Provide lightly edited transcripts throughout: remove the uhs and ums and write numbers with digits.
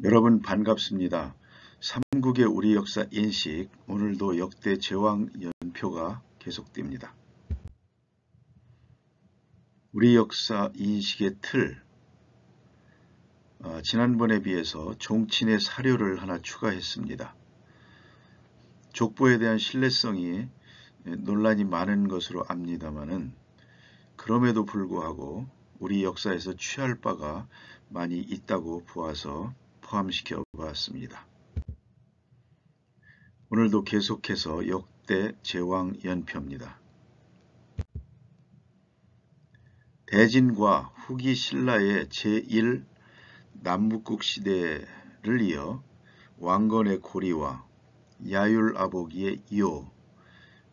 여러분 반갑습니다. 삼국의 우리 역사 인식, 오늘도 역대 제왕 연표가 계속됩니다. 우리 역사 인식의 틀, 지난번에 비해서 종친의 사료를 하나 추가했습니다. 족보에 대한 신뢰성이 논란이 많은 것으로 압니다마는 그럼에도 불구하고 우리 역사에서 취할 바가 많이 있다고 보아서 포함시켜 보았습니다. 오늘도 계속해서 역대 제왕 연표입니다. 대진과 후기 신라의 제1 남북국 시대를 이어 왕건의 고리와 야율아보기의 요,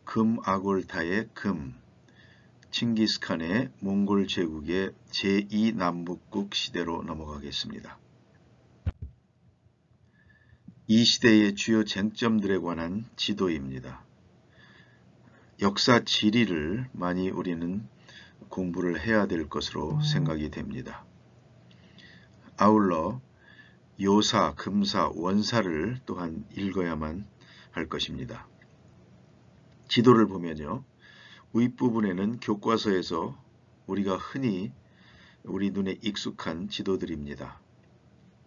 금아골타의 금, 칭기스칸의 몽골 제국의 제2 남북국 시대로 넘어가겠습니다. 이 시대의 주요 쟁점들에 관한 지도입니다. 역사 지리를 많이 우리는 공부를 해야 될 것으로 생각이 됩니다. 아울러 요사, 금사, 원사를 또한 읽어야만 할 것입니다. 지도를 보면요. 윗부분에는 교과서에서 우리가 흔히 우리 눈에 익숙한 지도들입니다.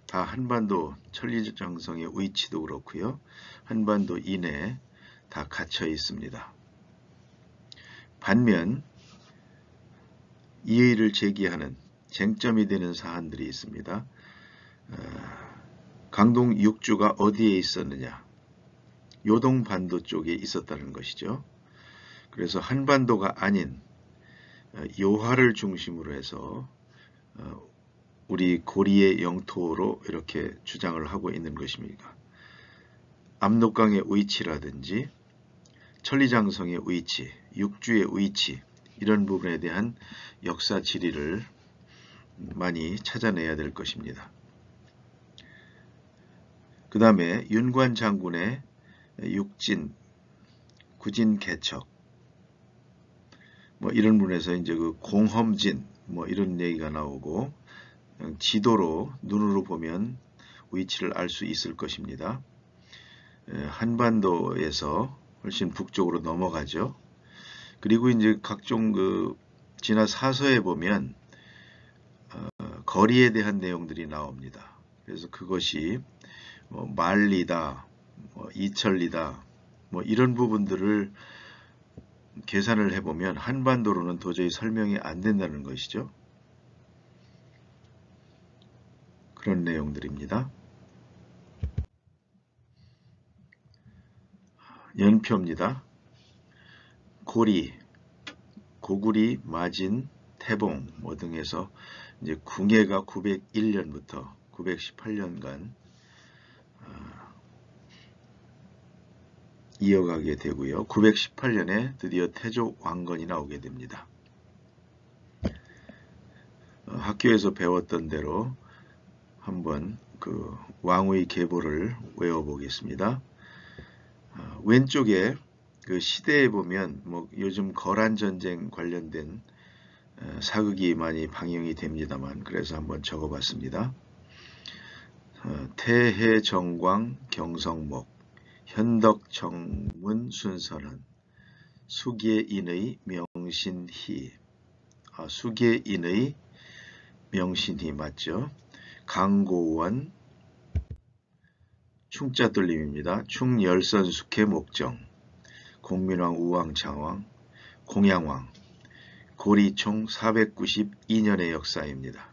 다 한반도 천리장성의 위치도 그렇고요. 한반도 이내에 다 갇혀 있습니다. 반면 이의를 제기하는 쟁점이 되는 사안들이 있습니다. 강동 6주가 어디에 있었느냐? 요동반도 쪽에 있었다는 것이죠. 그래서 한반도가 아닌 요하를 중심으로 해서 우리 고리의 영토로 이렇게 주장을 하고 있는 것입니다. 압록강의 위치라든지 천리장성의 위치, 육주의 위치 이런 부분에 대한 역사 지리를 많이 찾아내야 될 것입니다. 그 다음에 윤관 장군의 육진, 구진 개척 이런 부분에서 이제 그 공험진 이런 얘기가 나오고 지도로 눈으로 보면 위치를 알 수 있을 것입니다. 한반도에서 훨씬 북쪽으로 넘어가죠. 그리고 이제 각종 진화 사서에 보면 거리에 대한 내용들이 나옵니다. 그래서 그것이 만리다, 이천리다, 이런 부분들을 계산을 해보면 한반도로는 도저히 설명이 안 된다는 것이죠. 그런 내용들입니다. 연표입니다. 고리, 고구리, 마진, 태봉 등에서 이제 궁예가 901년부터 918년간 이어가게 되고요. 918년에 드디어 태조 왕건이 나오게 됩니다. 학교에서 배웠던 대로 한번 그 왕의 계보를 외워보겠습니다. 왼쪽에 그 시대에 보면 요즘 거란 전쟁 관련된 사극이 많이 방영이 됩니다만 그래서 한번 적어봤습니다. 태해정광 경성목, 현덕정문 순선은, 수계인의 명신희, 수계인의 명신희 맞죠? 강고원, 충자 돌림입니다. 충열선 숙해 목정, 공민왕 우왕창왕, 공양왕, 고리 총 492년의 역사입니다.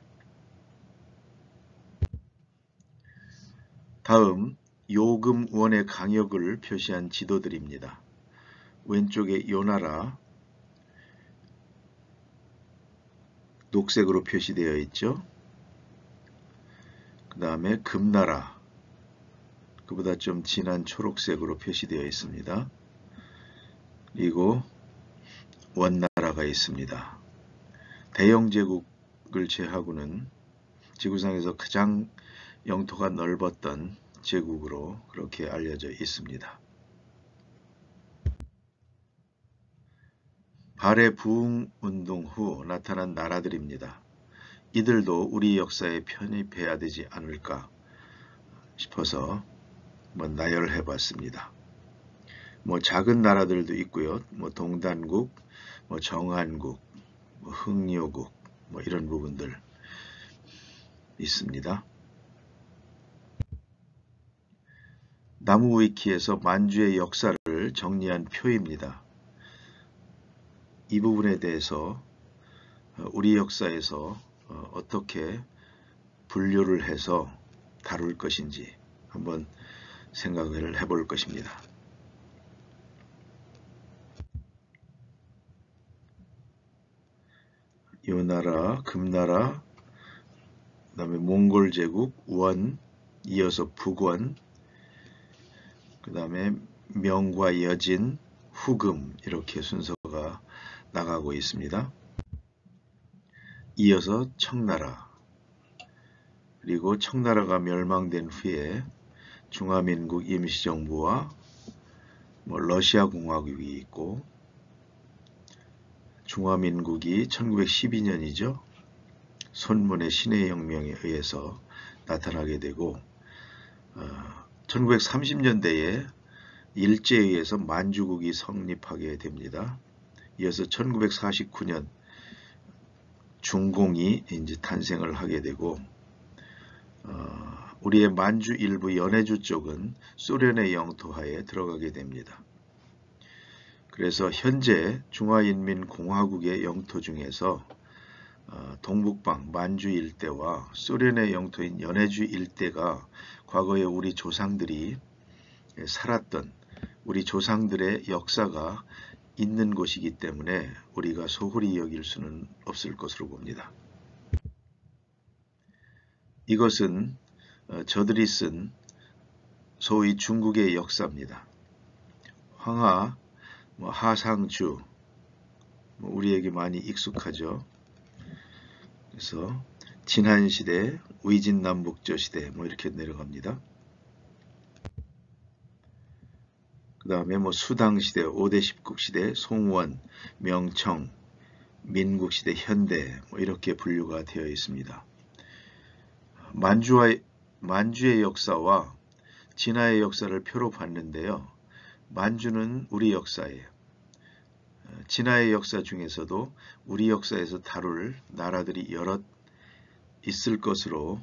다음 요금원의 강역을 표시한 지도들입니다. 왼쪽에 요나라 녹색으로 표시되어 있죠. 그 다음에 금나라 그보다 좀 진한 초록색으로 표시되어 있습니다. 그리고 원나라가 있습니다. 대영제국을 제하고는 지구상에서 가장 영토가 넓었던 제국으로 그렇게 알려져 있습니다. 발해 부흥운동 후 나타난 나라들입니다. 이들도 우리 역사에 편입해야 되지 않을까 싶어서 한번 나열해 봤습니다. 뭐 작은 나라들도 있고요. 뭐 동단국, 뭐 정한국, 뭐 흥료국, 뭐 이런 부분들 있습니다. 나무위키에서 만주의 역사를 정리한 표입니다. 이 부분에 대해서 우리 역사에서 어떻게 분류를 해서 다룰 것인지 한번 생각을 해볼 것입니다. 요나라, 금나라, 그 다음에 몽골 제국, 원, 이어서 북원, 그 다음에 명과 여진, 후금 이렇게 순서가 나가고 있습니다. 이어서 청나라, 그리고 청나라가 멸망된 후에 중화민국 임시정부와 뭐 러시아 공화국이 있고, 중화민국이 1912년이죠. 손문의 신의 혁명에 의해서 나타나게 되고 1930년대에 일제에 의해서 만주국이 성립하게 됩니다. 이어서 1949년 중공이 이제 탄생을 하게 되고 우리의 만주 일부 연해주 쪽은 소련의 영토하에 들어가게 됩니다. 그래서 현재 중화인민공화국의 영토 중에서 동북방 만주 일대와 소련의 영토인 연해주 일대가 과거에 우리 조상들이 살았던 우리 조상들의 역사가 있는 곳이기 때문에 우리가 소홀히 여길 수는 없을 것으로 봅니다. 이것은 저들이 쓴 소위 중국의 역사입니다. 황하, 하상주, 우리에게 많이 익숙하죠. 그래서 진한시대, 위진남북조시대 이렇게 내려갑니다. 그 다음에 수당시대, 5대 10국시대, 송원, 명청, 민국시대, 현대 이렇게 분류가 되어 있습니다. 만주의 역사와 진화의 역사를 표로 봤는데요. 만주는 우리 역사예요. 진화의 역사 중에서도 우리 역사에서 다룰 나라들이 여럿 있을 것으로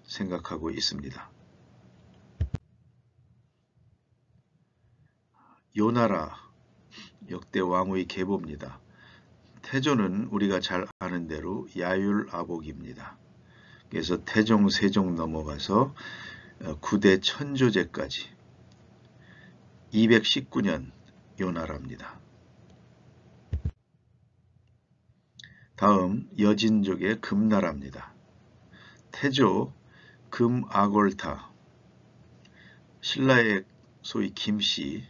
생각하고 있습니다. 요나라 역대 왕의 계보입니다. 태조는 우리가 잘 아는 대로 야율아복입니다. 그래서 태종, 세종 넘어가서 9대 천조제까지 219년 요나라입니다. 다음 여진족의 금나라입니다. 태조, 금아골타, 신라의 소위 김씨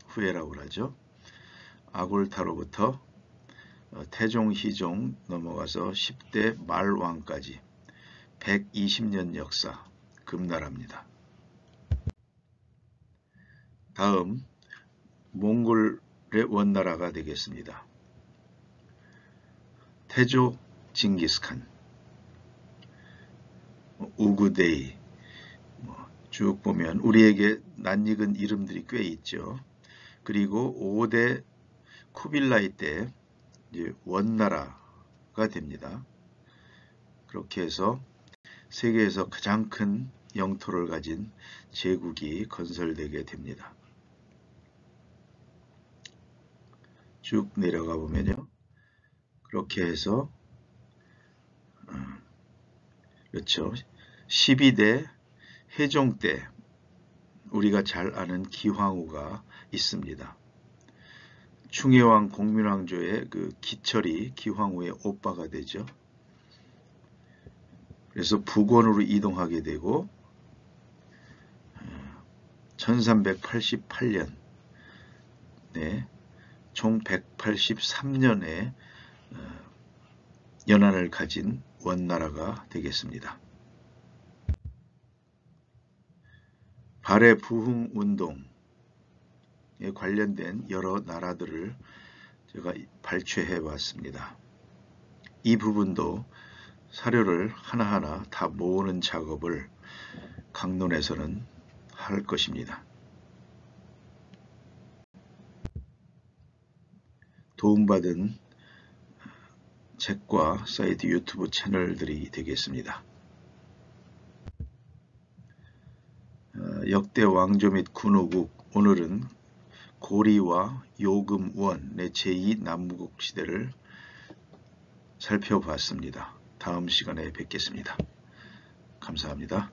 후예라고 하죠. 아골타로부터 태종, 희종 넘어가서 10대 말왕까지 120년 역사 금나라입니다. 다음 몽골의 원나라가 되겠습니다. 태조, 징기스칸, 우구데이 쭉 보면 우리에게 낯익은 이름들이 꽤 있죠. 그리고 5대 쿠빌라이 때 이제 원나라가 됩니다. 그렇게 해서 세계에서 가장 큰 영토를 가진 제국이 건설되게 됩니다. 쭉 내려가 보면요. 그렇게 해서 그렇죠. 12대 해종 때 우리가 잘 아는 기황후가 있습니다. 충혜왕 공민왕조의 그 기철이 기황후의 오빠가 되죠. 그래서 북원으로 이동하게 되고 1388년 총 183년의 연한을 가진 원나라가 되겠습니다. 발해 부흥 운동에 관련된 여러 나라들을 제가 발췌해 봤습니다. 이 부분도 사료를 하나하나 다 모으는 작업을 강론에서는 할 것입니다. 도움받은 책과 사이트 유튜브 채널들이 되겠습니다. 역대 왕조 및 군호국, 오늘은 고리와 요금원의 제2남북 시대를 살펴봤습니다. 다음 시간에 뵙겠습니다. 감사합니다.